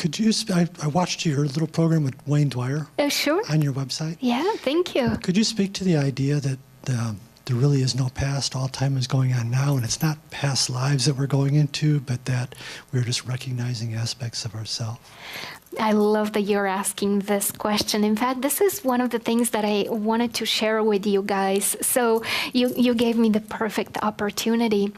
Could you, I watched your little program with Wayne Dwyer Sure. on your website. Yeah, thank you. Could you speak to the idea that there really is no past, all time is going on now, and it's not past lives that we're going into, but that we're just recognizing aspects of ourselves? I love that you're asking this question. In fact, this is one of the things that I wanted to share with you guys. So you gave me the perfect opportunity.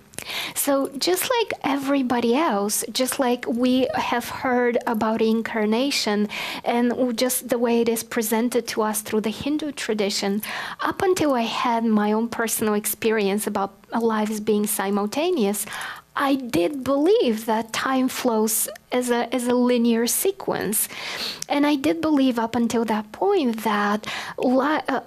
So just like everybody else, just like we have heard about incarnation and just the way it is presented to us through the Hindu tradition, up until I had my own personal experience about lives being simultaneous, I did believe that time flows as a linear sequence. And I did believe up until that point that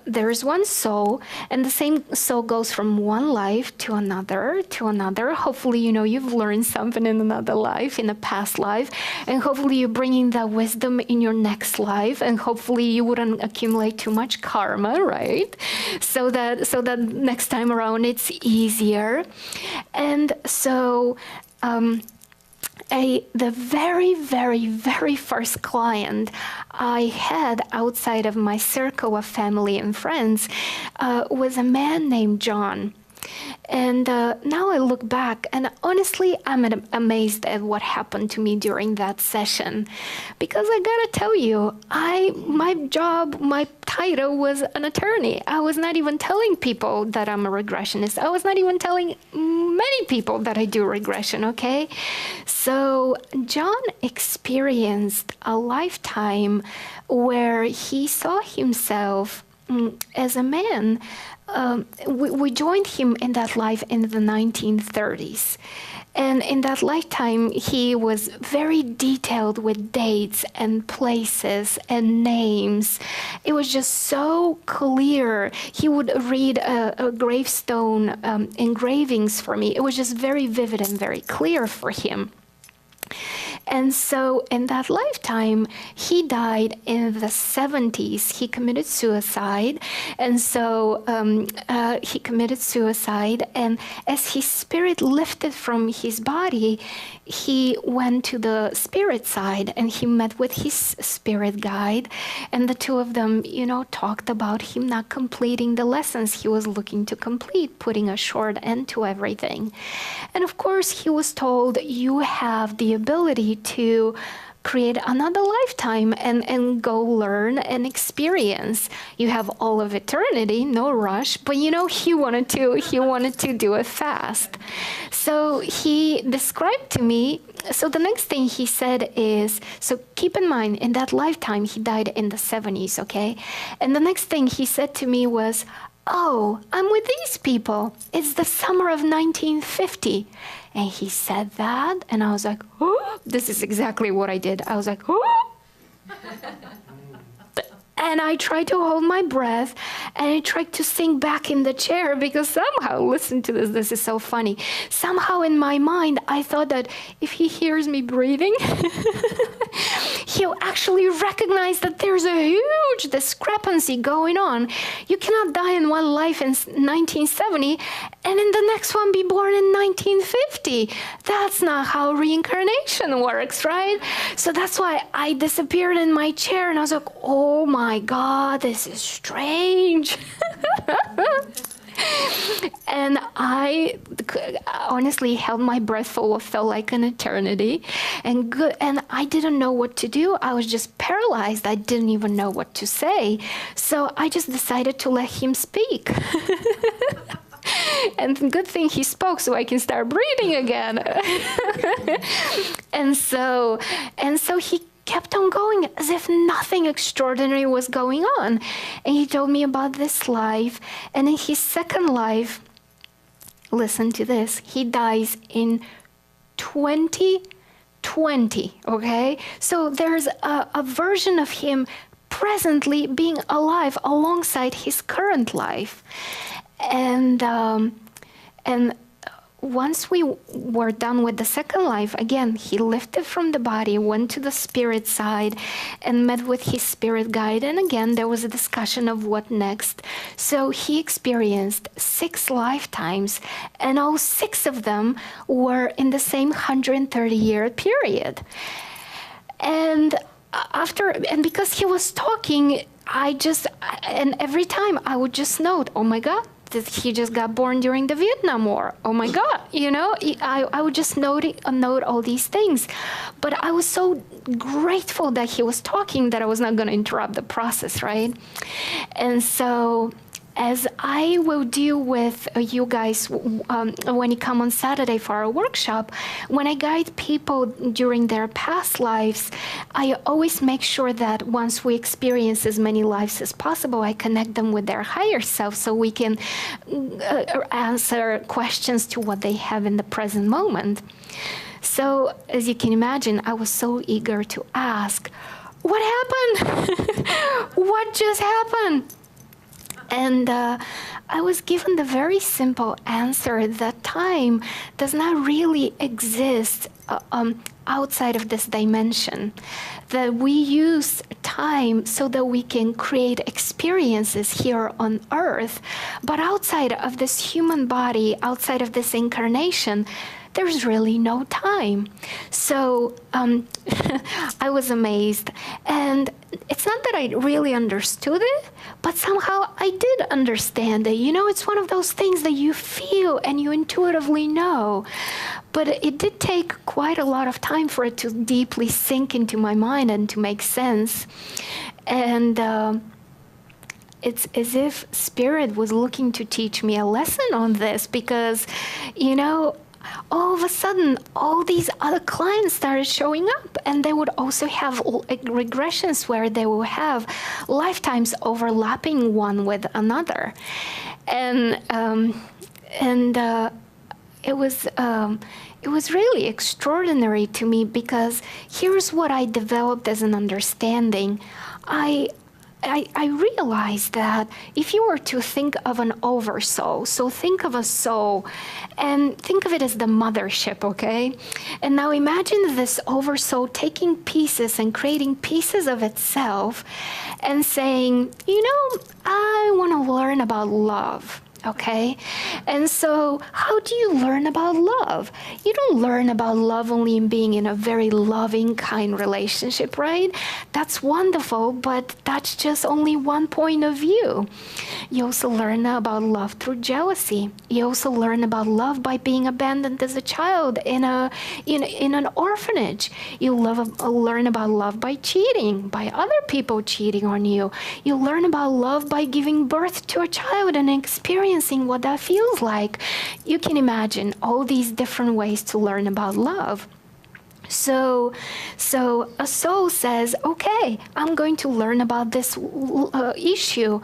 there's one soul, and the same soul goes from one life to another, to another. Hopefully, you've learned something in another life, in a past life, and hopefully you're bringing that wisdom in your next life, and hopefully you wouldn't accumulate too much karma, right? So that next time around it's easier. And so the very, very, very first client I had outside of my circle of family and friends was a man named John. And now I look back, and honestly, I'm amazed at what happened to me during that session. Because I gotta tell you, my job, my title was an attorney. I was not even telling people that I'm a regressionist. I was not even telling many people that I do regression, okay? So John experienced a lifetime where he saw himself as a man. We joined him in that life in the 1930s. And in that lifetime, he was very detailed with dates and places and names. It was just so clear. He would read a gravestone engravings for me. It was just very vivid and very clear for him. And so in that lifetime, he died in the 70s. He committed suicide. And so he committed suicide. And as his spirit lifted from his body, he went to the spirit side and he met with his spirit guide. And the two of them, talked about him not completing the lessons he was looking to complete, putting a short end to everything. And of course, he was told, you have the ability to create another lifetime and go learn and experience. You have all of eternity, no rush, but he wanted to do it fast. So he described to me, so the next thing he said is, so keep in mind, in that lifetime, he died in the 70s, okay? And the next thing he said to me was, oh, I'm with these people. It's the summer of 1950. And he said that, and I was like, oh, this is exactly what I did. I was like, oh. And I tried to hold my breath, and I tried to sink back in the chair because somehow, listen to this is so funny. Somehow in my mind, I thought that if he hears me breathing, he'll actually recognize that there's a huge discrepancy going on. You cannot die in one life in 1970 and in the next one be born in 1950. That's not how reincarnation works, right? So that's why I disappeared in my chair, and I was like, oh my God, this is strange. And I honestly held my breath for what felt like an eternity, and I didn't know what to do. I was just paralyzed. I didn't even know what to say. So I just decided to let him speak. And good thing he spoke so I can start breathing again. And so he kept on going as if nothing extraordinary was going on. And he told me about this life. And in his second life, listen to this, he dies in 2020, okay? So there's a version of him presently being alive alongside his current life. And once we were done with the second life, again, he lifted from the body, went to the spirit side, and met with his spirit guide. And again, there was a discussion of what next. So he experienced 6 lifetimes, and all 6 of them were in the same 130-year period. And because he was talking, and every time I would just note, oh my God, he just got born during the Vietnam War. Oh my God, I would just note all these things. But I was so grateful that he was talking that I was not going to interrupt the process, right? And so as I will deal with you guys when you come on Saturday for our workshop, when I guide people during their past lives, I always make sure that once we experience as many lives as possible, I connect them with their higher self so we can answer questions to what they have in the present moment. So, as you can imagine, I was so eager to ask, what happened? What just happened? And I was given the very simple answer that time does not really exist outside of this dimension. That we use time so that we can create experiences here on Earth, but outside of this human body, outside of this incarnation, there's really no time. So I was amazed. And it's not that I really understood it, but somehow I did understand it. It's one of those things that you feel and you intuitively know. But it did take quite a lot of time for it to deeply sink into my mind and to make sense. And it's as if Spirit was looking to teach me a lesson on this because, all of a sudden, all these other clients started showing up, and they would also have regressions where they will have lifetimes overlapping one with another, and it was really extraordinary to me because here's what I developed as an understanding. I realized that if you were to think of an oversoul, so think of a soul and think of it as the mothership, okay? And now imagine this oversoul taking pieces and creating pieces of itself and saying, I want to learn about love. Okay? And so how do you learn about love? You don't learn about love only in being in a very loving, kind relationship, right? That's wonderful, but that's just only one point of view. You also learn about love through jealousy. You also learn about love by being abandoned as a child in an orphanage. You learn about love by cheating, by other people cheating on you. You learn about love by giving birth to a child and experiencing what that feels like. You can imagine all these different ways to learn about love. So a soul says, okay, I'm going to learn about this issue,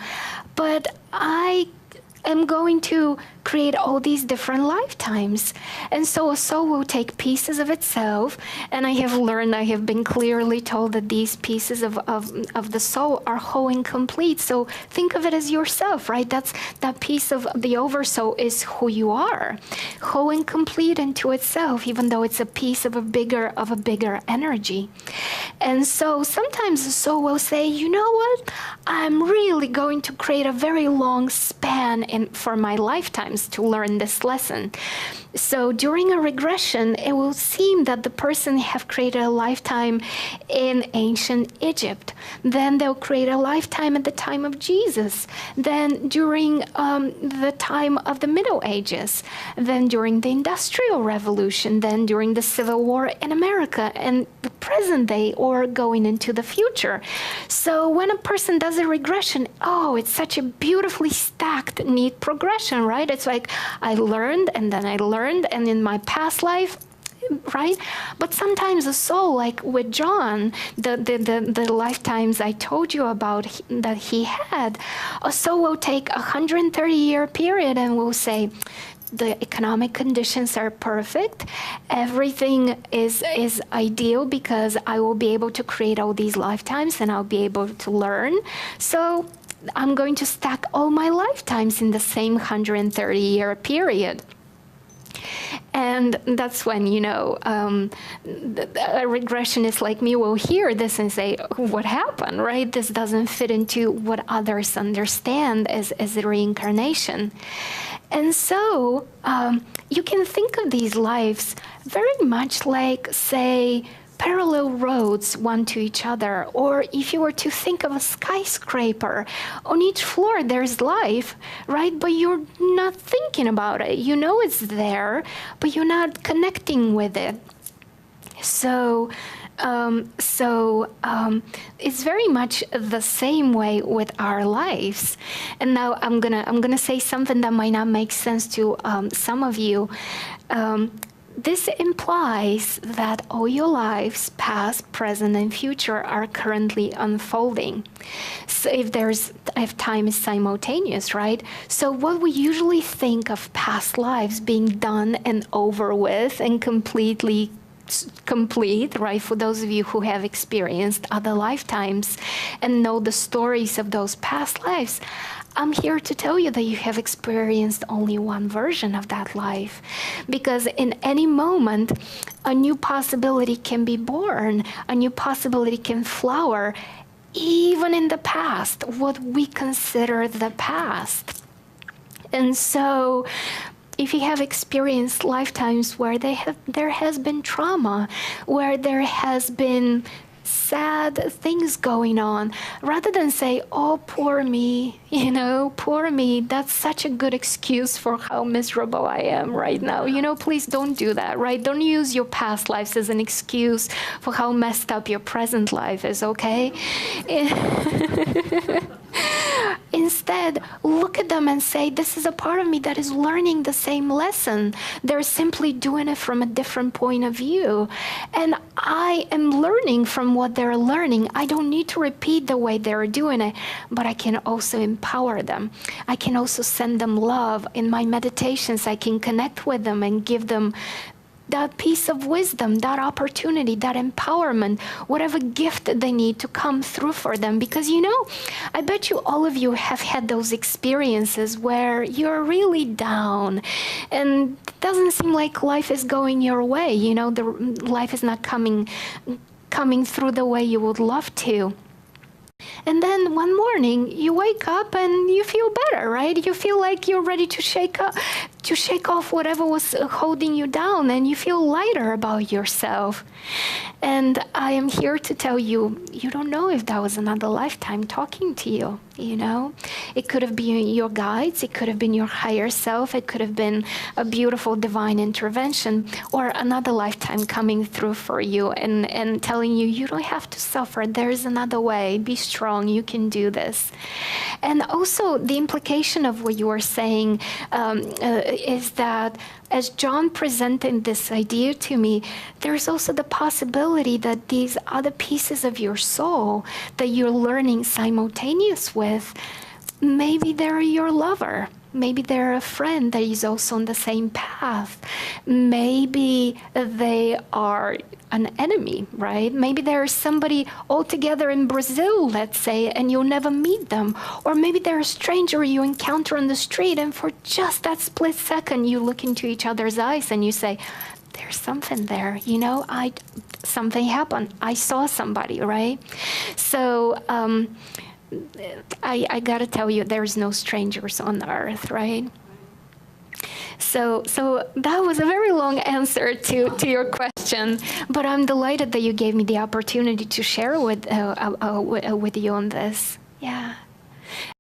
but I am going to create all these different lifetimes. And so a soul will take pieces of itself, and I have been clearly told that these pieces of the soul are whole and complete. So think of it as yourself, right? That piece of the oversoul is who you are, whole and complete into itself, even though it's a piece of a bigger energy. And so sometimes the soul will say, you know what? I'm really going to create a very long span for my lifetimes to learn this lesson. So during a regression, it will seem that the person have created a lifetime in ancient Egypt. Then they'll create a lifetime at the time of Jesus. Then during the time of the Middle Ages. Then during the Industrial Revolution. Then during the Civil War in America and the present day or going into the future. So when a person does a regression, it's such a beautifully stacked, neat progression, right? It's like I learned and then I learned, and in my past life, right? But sometimes a soul, like with John, the lifetimes I told you about that he had, a soul will take 130-year period and will say, the economic conditions are perfect. Everything is ideal because I will be able to create all these lifetimes and I'll be able to learn. So I'm going to stack all my lifetimes in the same 130-year period. And that's when, a regressionist like me will hear this and say, what happened, right? This doesn't fit into what others understand as a reincarnation. And so you can think of these lives very much like, say, parallel roads one to each other. Or if you were to think of a skyscraper, on each floor there's life, right? But you're not thinking about it. You know it's there, but you're not connecting with it. So it's very much the same way with our lives. And now I'm gonna say something that might not make sense to some of you. This implies that all your lives, past, present, and future, are currently unfolding. So if time is simultaneous, right? So what we usually think of past lives being done and over with and completely complete, right? For those of you who have experienced other lifetimes and know the stories of those past lives, I'm here to tell you that you have experienced only one version of that life, because in any moment, a new possibility can be born, a new possibility can flower, even in the past, what we consider the past. And so, if you have experienced lifetimes where there has been trauma, where there has been sad things going on, rather than say, oh, poor me, poor me, that's such a good excuse for how miserable I am right now. Please don't do that, right? Don't use your past lives as an excuse for how messed up your present life is, okay? Instead, look at them and say, this is a part of me that is learning the same lesson. They're simply doing it from a different point of view. And I am learning from what they're learning. I don't need to repeat the way they're doing it, but I can also empower them. I can also send them love. In my meditations, I can connect with them and give them that piece of wisdom, that opportunity, that empowerment, whatever gift they need to come through for them. Because, I bet you all of you have had those experiences where you're really down and it doesn't seem like life is going your way. The life is not coming through the way you would love to. And then one morning you wake up and you feel better, right? You feel like you're ready to shake off whatever was holding you down, and you feel lighter about yourself. And I am here to tell you, you don't know if that was another lifetime talking to you, It could have been your guides, it could have been your higher self, it could have been a beautiful divine intervention, or another lifetime coming through for you and telling you, you don't have to suffer, there's another way, be strong, you can do this. And also the implication of what you were saying is that as John presented this idea to me, there's also the possibility that these other pieces of your soul that you're learning simultaneous with, maybe they're your lover. Maybe they're a friend that is also on the same path. Maybe they are an enemy, right? Maybe there's somebody altogether in Brazil, let's say, and you'll never meet them. Or maybe they're a stranger you encounter on the street, and for just that split second, you look into each other's eyes and you say, there's something there, something happened. I saw somebody, right? So, I gotta tell you, there's no strangers on earth, right? So that was a very long answer to your question, but I'm delighted that you gave me the opportunity to share with you on this. Yeah.